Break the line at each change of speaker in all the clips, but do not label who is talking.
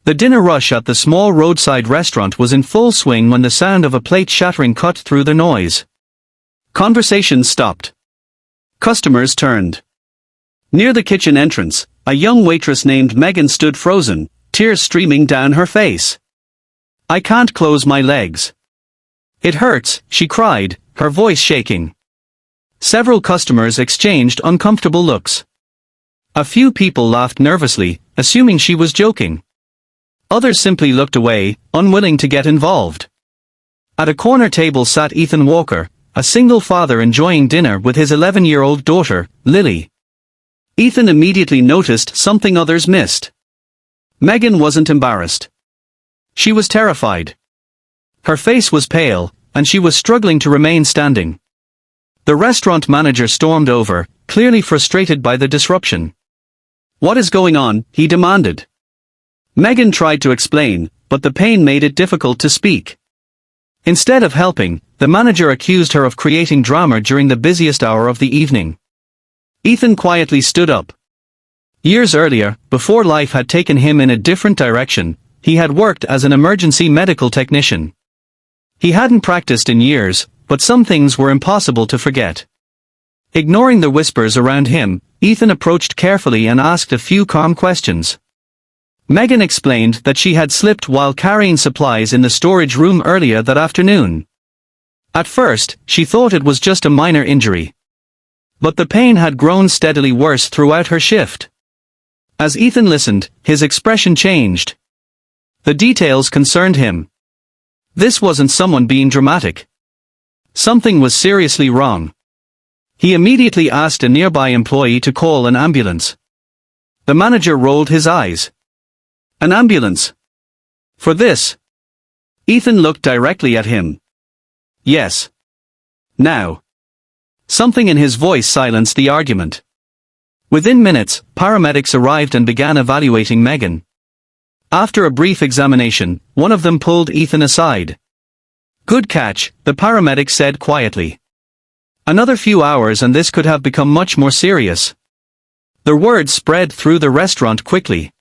The dinner rush at the small roadside restaurant was in full swing when the sound of a plate shattering cut through the noise. Conversation stopped. Customers turned. Near the kitchen entrance, a young waitress named Megan stood frozen, tears streaming down her face. "I can't close my legs. It hurts," she cried, her voice shaking. Several customers exchanged uncomfortable looks. A few people laughed nervously, assuming she was joking. Others simply looked away, unwilling to get involved. At a corner table sat Ethan Walker, a single father enjoying dinner with his 11-year-old daughter, Lily. Ethan immediately noticed something others missed. Megan wasn't embarrassed. She was terrified. Her face was pale, and she was struggling to remain standing. The restaurant manager stormed over, clearly frustrated by the disruption. "What is going on?" he demanded. Megan tried to explain, but the pain made it difficult to speak. Instead of helping, the manager accused her of creating drama during the busiest hour of the evening. Ethan quietly stood up. Years earlier, before life had taken him in a different direction, he had worked as an emergency medical technician. He hadn't practiced in years, but some things were impossible to forget. Ignoring the whispers around him, Ethan approached carefully and asked a few calm questions. Megan explained that she had slipped while carrying supplies in the storage room earlier that afternoon. At first, she thought it was just a minor injury. But the pain had grown steadily worse throughout her shift. As Ethan listened, his expression changed. The details concerned him. This wasn't someone being dramatic. Something was seriously wrong. He immediately asked a nearby employee to call an ambulance. The manager rolled his eyes. "An ambulance? For this?" Ethan looked directly at him. "Yes. Now." Something in his voice silenced the argument. Within minutes, paramedics arrived and began evaluating Megan. After a brief examination, one of them pulled Ethan aside. "Good catch," the paramedic said quietly. "Another few hours and this could have become much more serious." The word spread through the restaurant quickly.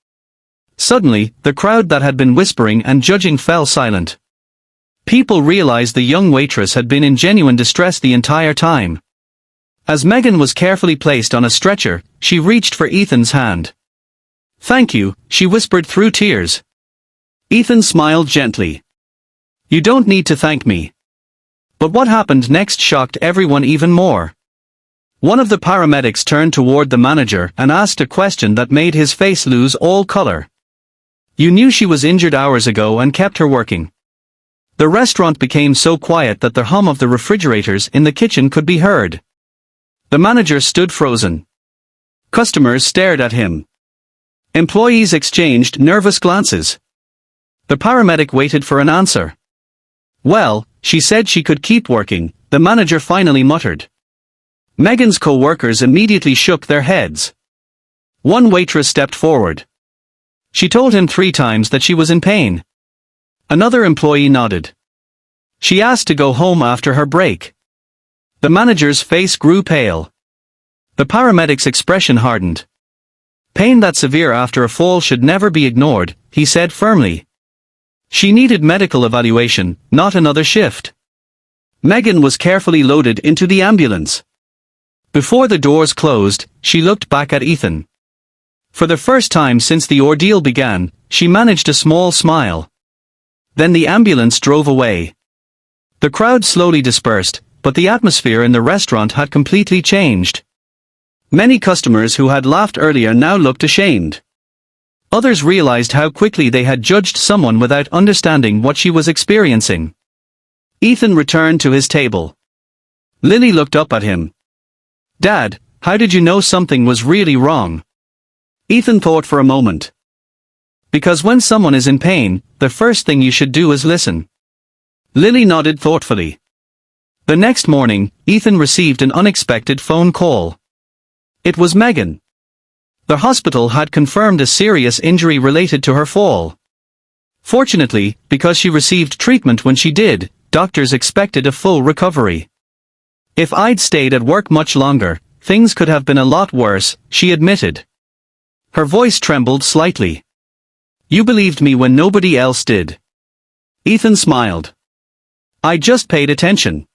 Suddenly, the crowd that had been whispering and judging fell silent. People realized the young waitress had been in genuine distress the entire time. As Megan was carefully placed on a stretcher, she reached for Ethan's hand. "Thank you," she whispered through tears. Ethan smiled gently. "You don't need to thank me." But what happened next shocked everyone even more. One of the paramedics turned toward the manager and asked a question that made his face lose all color. "You knew she was injured hours ago and kept her working." The restaurant became so quiet that the hum of the refrigerators in the kitchen could be heard. The manager stood frozen. Customers stared at him. Employees exchanged nervous glances. The paramedic waited for an answer. "Well, she said she could keep working," the manager finally muttered. Megan's co-workers immediately shook their heads. One waitress stepped forward. She told him 3 times that she was in pain. Another employee nodded. She asked to go home after her break. The manager's face grew pale. The paramedic's expression hardened. "Pain that severe after a fall should never be ignored," he said firmly. She needed medical evaluation, not another shift. Megan was carefully loaded into the ambulance. Before the doors closed, she looked back at Ethan. For the first time since the ordeal began, she managed a small smile. Then the ambulance drove away. The crowd slowly dispersed, but the atmosphere in the restaurant had completely changed. Many customers who had laughed earlier now looked ashamed. Others realized how quickly they had judged someone without understanding what she was experiencing. Ethan returned to his table. Lily looked up at him. "Dad, how did you know something was really wrong?" Ethan thought for a moment. "Because when someone is in pain, the first thing you should do is listen." Lily nodded thoughtfully. The next morning, Ethan received an unexpected phone call. It was Megan. The hospital had confirmed a serious injury related to her fall. Fortunately, because she received treatment when she did, doctors expected a full recovery. "If I'd stayed at work much longer, things could have been a lot worse," she admitted. Her voice trembled slightly. You believed me when nobody else did. Ethan smiled. I just paid attention.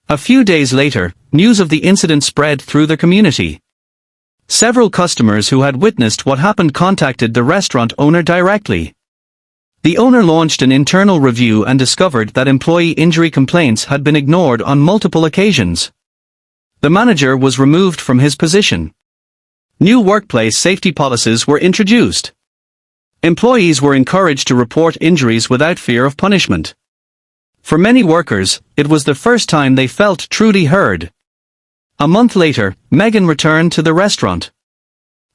A few days later, news of the incident spread through the community. Several customers who had witnessed what happened contacted the restaurant owner directly. The owner launched an internal review and discovered that employee injury complaints had been ignored on multiple occasions. The manager was removed from his position. New workplace safety policies were introduced. Employees were encouraged to report injuries without fear of punishment. For many workers, it was the first time they felt truly heard. A month later, Megan returned to the restaurant.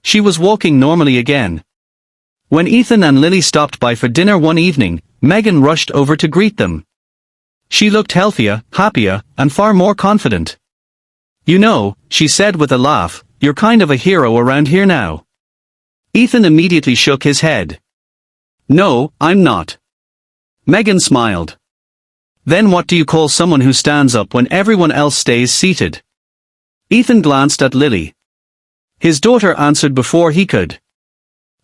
She was walking normally again. When Ethan and Lily stopped by for dinner one evening, Megan rushed over to greet them. She looked healthier, happier, and far more confident. You know, she said with a laugh, you're kind of a hero around here now. Ethan immediately shook his head. No, I'm not. Megan smiled. Then what do you call someone who stands up when everyone else stays seated? Ethan glanced at Lily. His daughter answered before he could.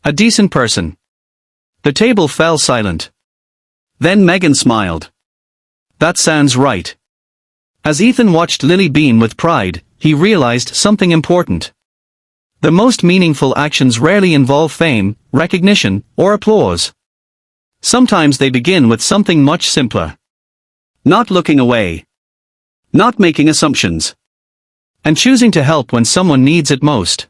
A decent person. The table fell silent. Then Megan smiled. That sounds right. As Ethan watched Lily beam with pride, he realized something important. The most meaningful actions rarely involve fame, recognition, or applause. Sometimes they begin with something much simpler. Not looking away. Not making assumptions. And choosing to help when someone needs it most.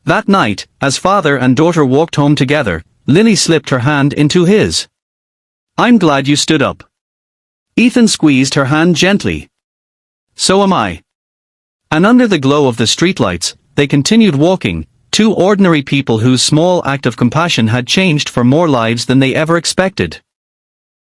That night, as father and daughter walked home together, Lily slipped her hand into his. I'm glad you stood up. Ethan squeezed her hand gently. So am I. And under the glow of the streetlights, they continued walking, two ordinary people whose small act of compassion had changed for more lives than they ever expected.